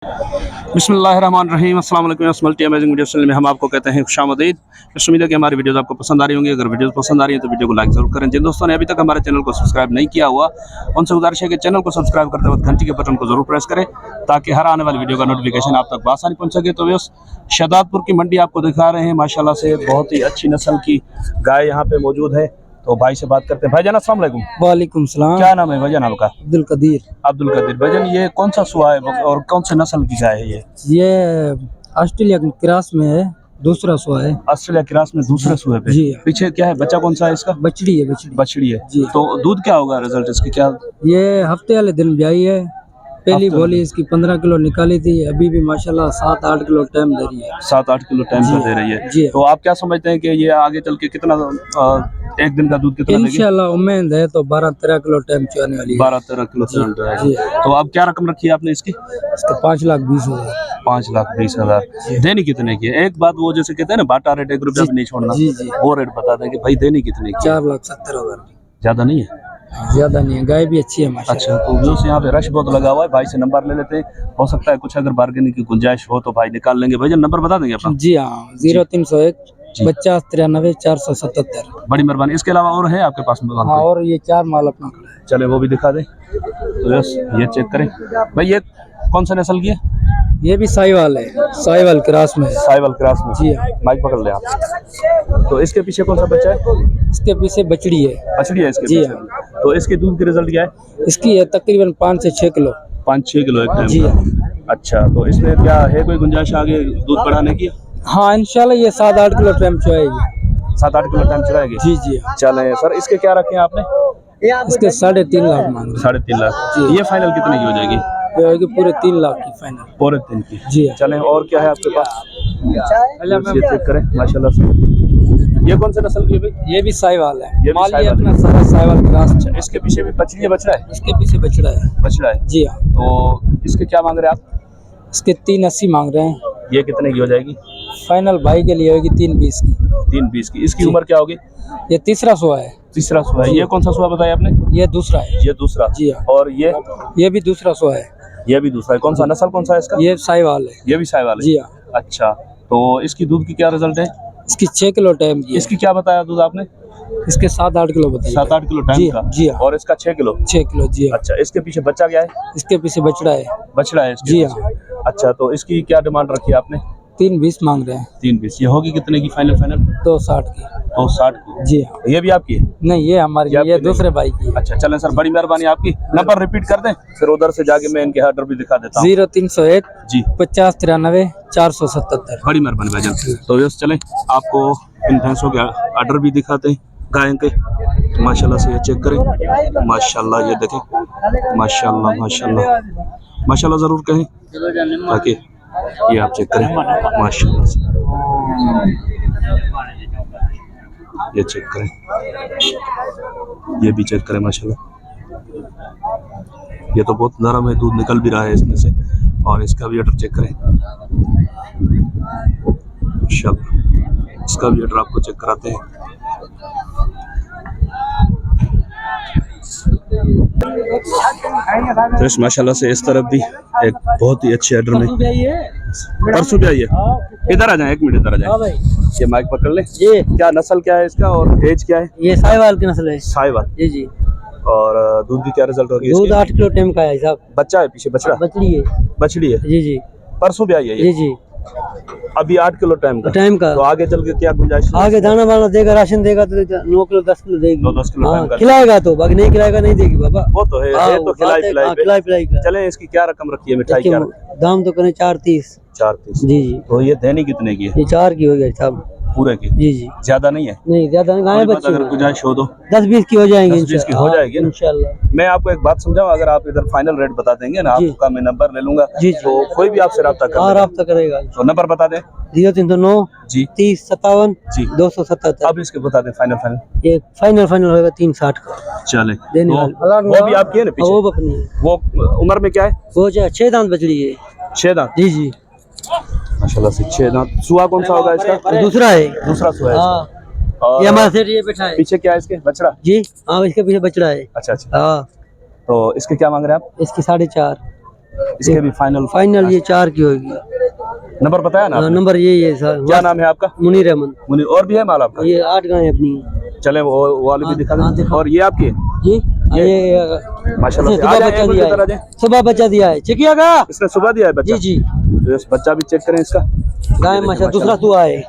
बिस्मिल्लाहिर्रहमानिर्रहीम अस्सलाम वालेकुम मल्टी अमेजिंग वीडियो चैनल में हम आपको कहते हैं खुशामदीद। उम्मीद है कि हमारी वीडियोस आपको पसंद आ रही होंगी। अगर वीडियोस पसंद आ रही है तो वीडियो को लाइक जरूर करें। जिन दोस्तों ने अभी तक हमारे चैनल को सब्सक्राइब नहीं किया हुआ उनसे गुजारिश है कि चैनल को सब्सक्राइब करते वक्त घंटी के बटन को जरूर प्रेस करें ताकि हर आने वाली वीडियो का नोटिफिकेशन आप तक आसानी पहुंच सके। तो शहदादपुर की मंडी आपको दिखा रहे हैं, माशाल्लाह से बहुत ही अच्छी नस्ल की गाय यहाँ पे मौजूद है। तो भाई से बात करते हैं। भाईजान अस्सलाम वालेकुम। वालेकुम सलाम। क्या नाम है भाईजान आपका? अब्दुल कदीर। अब्दुल कदीर। भाईजान ये कौन सा सुआ है और कौन से नस्ल की गाय है ये ऑस्ट्रेलिया क्रॉस में है, दूसरा सुआ है। ऑस्ट्रेलिया क्रॉस में दूसरे सुए पे जी। पीछे क्या है, बच्चा कौन सा है इसका? बछड़ी है। बछड़ी है जी। तो दूध क्या होगा रिजल्ट इसकी क्या? ये हफ्ते वाले दिन ब्याई है। पहली बोली इसकी 15 किलो निकाली थी, अभी भी माशाल्लाह 7-8 किलो टाइम दे रही है। 7-8 किलो टाइम पर दे रही है जी। तो आप क्या समझते हैं कि ये आगे चल के कितना एक दिन का दूध कितना देगी? इंशाल्लाह उम्मीद है तो 12-13 किलो टाइम चुआने वाली है। 12-13 किलो चल जाएगी। तो अब क्या रकम रखी है आपने इसकी? इसका 5,20,000। 5,20,000। देनी कितने की? एक बात वो जैसे कहते हैं ना बाटा रेट 1 रुपया भी नहीं छोड़ना, वो रेट बता दें कि भाई देनी कितने की? 4,70,000। ज्यादा नहीं है? ज्यादा नहीं है, गाय भी अच्छी है माशाल्लाह। अच्छा, तो जो यहाँ पे रश बहुत लगा हुआ है, भाई से नंबर ले लेते हैं। हो सकता है कुछ अगर बार्गेनिंग की गुंजाइश हो तो भाई निकाल लेंगे। भाई नंबर बता देंगे अपना? जी हाँ, 0301 50 93 477। बड़ी मेहरबानी। इसके अलावा और है आपके पास? हाँ, और ये 4 माल अपना खड़ा है। चले वो भी दिखा दें। तो यस ये चेक करें भाई, ये कौन सा नस्ल की है? ये भी साहिवाल है, साहिवाल क्रॉस में है। साहिवाल क्रॉस में। जी हाँ। माइक पकड़ ले आप। तो इसके पीछे कौन सा बच्चा है? इसके पीछे बछड़ी है। बछड़ी है इसके जी पीछे। तो इसके दूध की रिजल्ट क्या है? इसकी है तकरीबन 5 से 6 किलो। 5-6 किलो एक जी टाइम हाँ। का। अच्छा, तो इसमें क्या है कोई गुंजाइश आगे दूध बढ़ाने की? हाँ इंशाल्लाह ये 7-8 किलो टाइम चुआएगी। 7-8 किलो टाइम चलाएगी। जी जी हाँ। चले सर, इसके क्या रखे हैं आपने? इसके 3.5 लाख मांग रहे 3.5 लाख। ये फाइनल कितने की हो जाएगी? हैं। ये होगी पूरे 3 लाख की फाइनल। पूरे 3 की। जी हाँ। चलें, और क्या है आपके पास? ये चेक करें माशाल्लाह से। ये कौन सा नस्ल की है भाई? ये भी साहिवाल है। ये भी माल ये साहिवाल अपना सारा साहिवाल क्रॉस। अच्छा, इसके पीछे भी बछड़ी है बछड़ा है? इसके पीछे बछड़ा है। बछड़ा है। जी हाँ। तो इसके क्या मांग रहे हैं आप? इसके 3.80 मांग रहे हैं। ये कितने की हो जाएगी? फाइनल भाई के लिए होगी 3.20 की। 3.20 की। इसकी उम्र क्या होगी? ये तीसरा सुआ है। तीसरा सुआ है। ये कौन सा सुआ बताया आपने? ये दूसरा है। ये दूसरा। जी हाँ। और ये भी दूसरा सुआ है। ये भी दूसरा है। कौन सा नस्ल कौन सा है इसका? ये साहिवाल है। ये भी साहिवाल है। जी हाँ। अच्छा, तो इसकी दूध की क्या रिजल्ट है? इसकी 6 किलो टाइम की है। इसकी क्या बताया दूध आपने? इसके 7-8 किलो बताइए। 7-8 किलो जी टाइम का। जी हाँ। और इसका 6 किलो। 6 किलो। जी हाँ। अच्छा, इसके पीछे बच्चा क्या है? इसके पीछे बछड़ा है। बछड़ा है इसके जी पीछे। हाँ। अच्छा, तो इसकी क्या डिमांड रखी है आपने? 3.20 मांग रहे हैं। 3.20। ये होगी कितने की फाइनल? 2.60 की। 260 की। जी हाँ। ये भी आपकी है? नहीं, ये हमारी, आपकी ये नहीं? दूसरे भाई की है। अच्छा, चलें सर, बड़ी मेहरबानी आपकी। नंबर रिपीट कर दें, फिर उधर से जाके मैं इनके ऑर्डर भी दिखा देता हूँ। 0301 जी 50 93 477। बड़ी मेहरबानी भाईजान। तो यस चलें, आपको इन भैंसों के ऑर्डर भी दिखाते हैं गायों के। माशाल्लाह से ये चेक करें। माशाल्लाह ये देखें। माशाल्लाह माशाल्लाह माशाल्लाह ज़रूर कहें ताकि ये आप चेक करें। माशाल्लाह से ये चेक करें, ये भी चेक करें माशाल्लाह। ये तो बहुत नरम है, दूध निकल भी रहा है इसमें से। और इसका भी ऑर्डर चेक करें माशाल्लाह। इसका भी ऑर्डर आपको चेक कराते हैं। तो इस माशाल्लाह से इस तरफ भी एक बहुत ही अच्छे ऑर्डर में परसों भी आई है। इधर आ जाए, 1 मिनट इधर आ जाए। ये माइक पकड़ ले। ये क्या नस्ल क्या है इसका और एज क्या है? ये साहिवाल की नस्ल है। साहिवाल। जी जी। और दूध की क्या रिजल्ट होगी दूध इसकी? 8 किलो टाइम का है साहब। बच्चा है पीछे? बछड़ा बछड़ी है। बछड़ी है। जी जी। परसों भी आई है जी ये? जी। अभी 8 किलो टाइम का। टाइम का। तो आगे चल के क्या गुंजाइश है? आगे दाना वाना देगा, राशन देगा तो 9 किलो 10 किलो देगी। 9-10 किलो टाइम का। खिलाएगा तो, बाकी नहीं खिलाएगा नहीं देगी बाबा। वो तो है तो खिलाई पिलाई पे। खिलाई पिलाई का। चलें, इसकी क्या रकम रखी है? मिठाई क्या? दाम तो करें 4.30। 4.30। जी जी। तो ये देनी कितने की है? ये 4 की हो गई साहब पूरे की? जी जी। ज्यादा नहीं है? नहीं ज्यादा गाय थोड़ी बहुत बच्ची अगर गुंजाइश हो तो 10-20 की हो जाएंगे। 10-20 की हो जाएगी ना? इंशाल्लाह। मैं आपको एक बात समझाऊं, अगर आप इधर फाइनल रेट बता देंगे ना, जी। आपका मैं नंबर ले लूंगा। जी तो कोई भी आपसे रब्ता कर हाँ लेगा। रब्ता करेगा। तो नंबर बता दें। 0309 जी 30 57 जी। 277। अब इसके बता दें फाइनल। ये फाइनल होगा 360 का। चले, देने वो भी आपकी है ना पीछे? वो अपनी है। वो उम्र में क्या है? वो 6 दांत बछड़ी है। 6 दांत। जी जी। माशाल्लाह से 6 दांत। सुआ कौन सा होगा इसका? दूसरा है। दूसरा सुआ है हाँ। इसका। और ये हमारा सेठ ये बैठा है पीछे क्या है इसके? बछड़ा? जी हाँ, इसके पीछे बछड़ा है। अच्छा अच्छा। हाँ। तो इसके क्या मांग रहे हैं आप? इसकी 4.5। इसके भी फाइनल फाइनल ये 4 की होगी। नंबर बताया ना आपने? नंबर यही है सर। क्या नाम है आपका? मुनीर अहमद। मुनीर। और भी है माल आपका? ये 8 गाय अपनी। चले वो वाले भी दिखा हाँ, दें। दिखाओ। और ये आपकी है? जी ये माशाल्लाह से। सुबह आ जाए, बच्चा एक मिनट दिया की तरह है। जाए। सुबह बच्चा दिया है। चिकिया का इसने सुबह दिया है बच्चा? जी जी। तो इस बच्चा भी चेक करें इसका। गाय माशाल्लाह दूसरा सुआ है।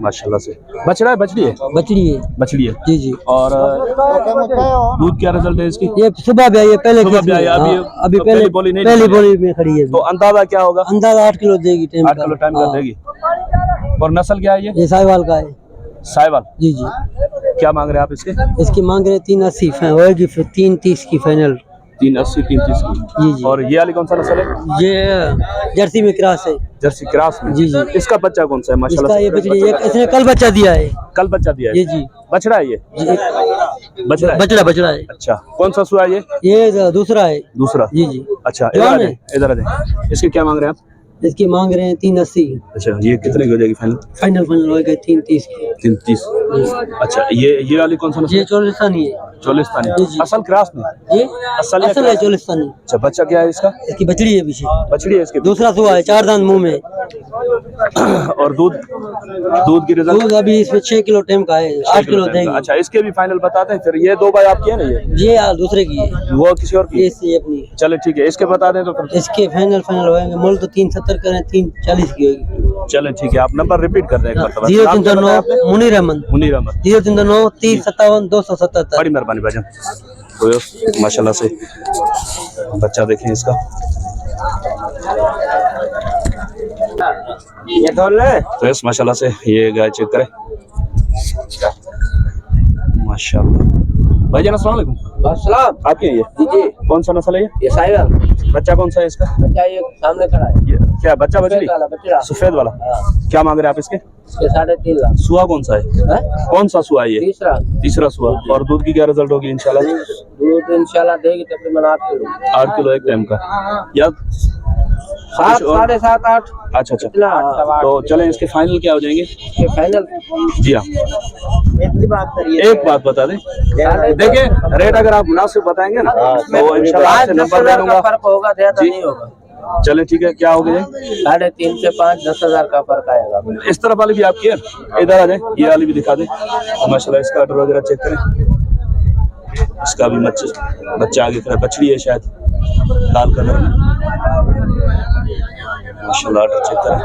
माशाल्लाह से। बछड़ा है बछड़ी है? बछड़ी है। बछड़ी है। जी जी। और दूध क्या रिजल्ट है इसकी? ये सुबह भी आई है। पहले सुबह भी आई है, अभी अभी तो पहले पहली बोली नहीं पहली निकली है। बोली में खड़ी है। तो अंदाजा क्या होगा? अंदाजा 8 किलो देगी टाइम 8 किलो टाइम का देगी। और नस्ल क्या है ये? ये साहिवाल का है। साहिवाल। जी जी। क्या मांग रहे हैं आप इसके? इसकी मांग रहे 380 होगी, फिर 330 की फाइनल। 380 330 की। जी जी। और ये वाली कौन सा नस्ल है? ये जर्सी में क्रॉस है। जर्सी क्रॉस में। जी जी। इसका बच्चा कौन सा है? माशाल्लाह इसका से। ये बछड़ी इसने कल बच्चा दिया है। कल बच्चा दिया है? जी जी। बछड़ा है ये? जी बछड़ा है? बछड़ा है। अच्छा, कौन सा सुआ है ये? ये दूसरा है। दूसरा। जी जी। अच्छा, इधर आ जवान जाए, इधर आ जाए। इसके क्या मांग रहे हैं आप? इसकी मांग रहे हैं 380। अच्छा, ये कितने की हो जाएगी फाइनल? फाइनल होगा 330 की। 330। अच्छा, ये वाली कौन सा नस्ल? ये चोलिस्तानी है। चोलिस्तानी। जी जी। असल क्रॉस में? ये असल असल है चोलिस्तानी। अच्छा, बच्चा क्या है इसका? इसकी बछड़ी है पीछे। बछड़ी है इसके? दूसरा सुआ है, 4 दांत मुंह में। और दूध की रिजल्ट? दूध अभी इसमें 6 किलो टाइम का है। 8 किलो देगी। अच्छा, इसके भी फाइनल बताते हैं फिर। ये 2 बार आपकी है ना? ये दूसरे की है। वो किसी और की? ये अपनी। चले ठीक है, इसके बता दें तो फिर। इसके फाइनल होंगे। मोल तो 370 करें, 340 की होगी। चले ठीक है, आप नंबर रिपीट कर दें एक मरतबा। 039 मुनीर अहमद। मुनीर अहमद। 039 3057 277। बड़ी मेहरबानी भाईजान। तो माशाल्लाह से बच्चा देखें इसका। ये तो यस माशाल्लाह से ये गाय चेक करें। माशाल्लाह। भाईजान अस्सलाम वालेकुम। अस्सलाम। आपकी है ये? जी। कौन सा नस्ल है ये? ये साहिवाल। बच्चा कौन सा है इसका? बच्चा ये सामने खड़ा है। ये क्या बच्चा? बछड़ी? बछड़ा। सफेद वाला। क्या मांग रहे हैं आप इसके? इसके 3.5 लाख। सुआ कौन सा है? कौन सा सुआ है ये? तीसरा सुआ। और दूध की क्या रिजल्ट होगी इंशाल्लाह? दूध इंशाल्लाह देगी तकरीबन 8 किलो। 8 किलो एक टाइम का या 7 साढ़े 7 8। अच्छा अच्छा। तो चलें, इसके फाइनल क्या हो जाएंगे? ये फाइनल जी हाँ, इतनी बात करिए। एक बात बता दें, देखिए रेट अगर आप मुनासिब बताएंगे ना तो इंशाल्लाह आपसे नंबर ले लूंगा। फर्क होगा, ज्यादा जी। नहीं होगा। चले ठीक है, क्या हो गया? 3.5 से 5 10,000 का फर्क आएगा। इस तरफ वाली भी आपकी है? इधर आ जाए, ये वाली भी दिखा दें। माशाल्लाह इसका ऑर्डर वगैरह चेक करें। इसका भी बच्चा आगे तरह बछड़ी है शायद, लाल कलर में। माशाल्लाह ऑर्डर चेक करें।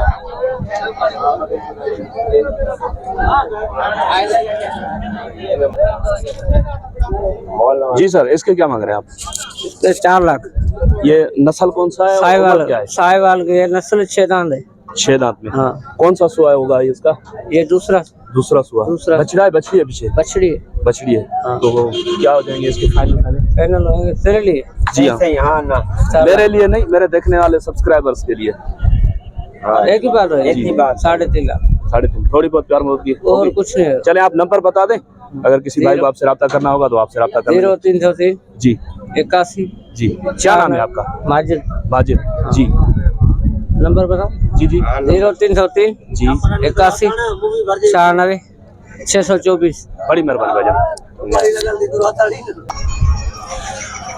जी सर, इसके क्या मांग रहे हैं आप? 4 लाख। ये नस्ल कौन सा है? साहिवाल। क्या है? साहिवाल की नस्ल 6 दांत है। 6 दांत में। हाँ। कौन सा सुआ होगा इसका? ये दूसरा सुआ। दूसरा। बछड़ा है बछड़ी है? पीछे बछड़ी है। बछड़ी है। हाँ। तो क्या हो जाएंगे इसके फाइनल? फाइनल होंगे तेरे लिए। जी हाँ। यहाँ ना मेरे लिए नहीं, मेरे देखने वाले सब्सक्राइबर्स के लिए। एक ही बात है। इतनी बात 3.5 लाख। 3.5। थोड़ी बहुत प्यार मोहब्बत की और होगी। कुछ नहीं है। चले आप नंबर बता दें, अगर किसी भाई को आपसे रब्ता करना होगा तो आपसे रब्ता कर लें। 0303 जी 81 जी। क्या नाम है आपका? माजिद। माजिद जी। नंबर बताओ। जी जी 0303 जी। 81 96 624। बड़ी मेहरबानी भाईजान।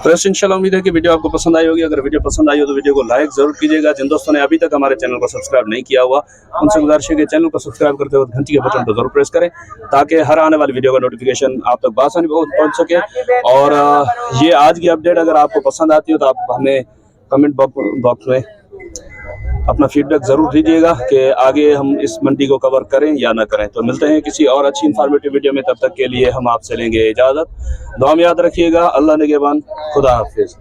तो ऐसे इंशाल्लाह उम्मीद है कि वीडियो आपको पसंद आई होगी। अगर वीडियो पसंद आई हो तो वीडियो को लाइक जरूर कीजिएगा। जिन दोस्तों ने अभी तक हमारे चैनल को सब्सक्राइब नहीं किया हुआ उनसे गुजारिश है कि चैनल को सब्सक्राइब करते वक्त घंटी के बटन को जरूर प्रेस करें ताकि हर आने वाली वीडियो का नोटिफिकेशन आप तक बआसानी पहुंच सके। और ये आज की अपडेट अगर आपको पसंद आती हो तो आप हमें कमेंट बॉक्स में अपना फीडबैक जरूर दीजिएगा कि आगे हम इस मंडी को कवर करें या ना करें। तो मिलते हैं किसी और अच्छी इंफॉर्मेटिव वीडियो में, तब तक के लिए हम आपसे लेंगे इजाजत। दुआ में याद रखिएगा। अल्लाह निगहबान। खुदा हाफिज।